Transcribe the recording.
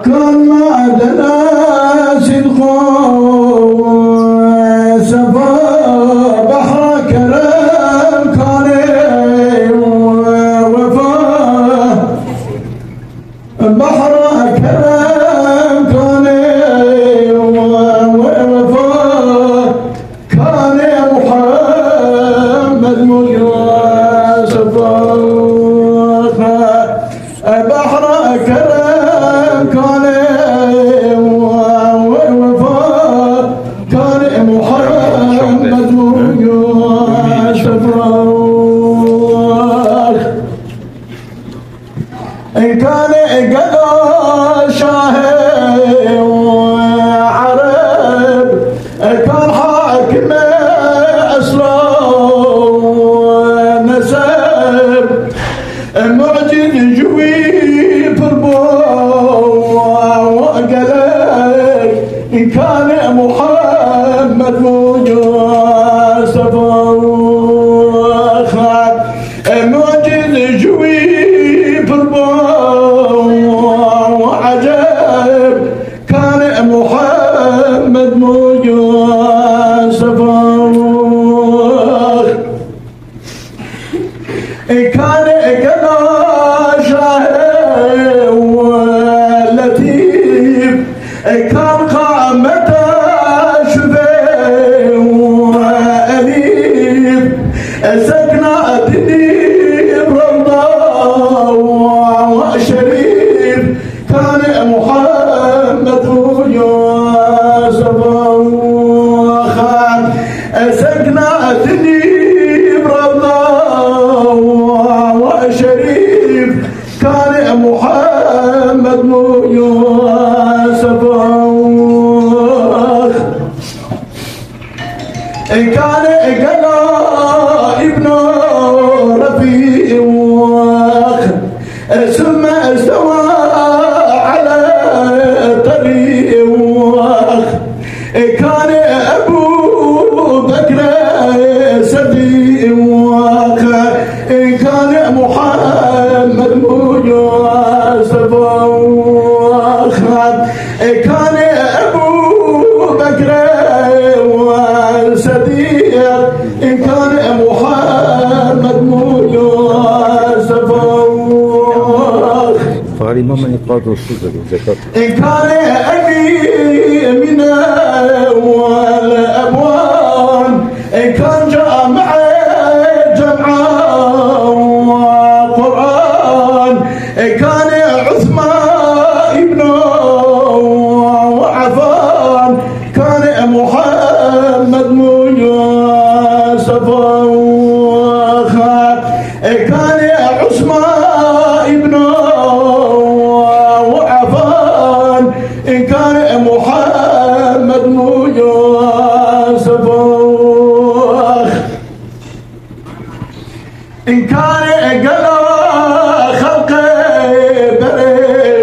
كان معدنا صدق سفا بحر كرم كان وفا بحر كرم كان وفا كان محمد مصطفى بحر كرم كان وفا كان محمد مصطفى إن كان قدر شاهد عرب كان حاكم أسرار نسب معجن جوي فربوع وقلق إن كان محمد مصطفى معجن جوي وعجب كان محمد مصطفى كان كذا شاهد ولطيف كان قامته شبه وأليف سكنتني برضا وشريف كان محمد مصطفى سكنتني برضا وشريف كان محمد مصطفى كان قلا ابن رفيع ثم استوى على طريق كان أبو بكر صديق كان محمد مصطفى كان أبو بكر صديق كان محمد مصطفى فهذه مما يقاضوا السجل والزكاة إن كان أبي من والأبوان إن كان جامع وقرآن إن كان عثمان ابن وعفان كان محمد مصطفى كان عثمان ابن وعفان إن كان محمد مصطفى إن كان قلا خلق بريد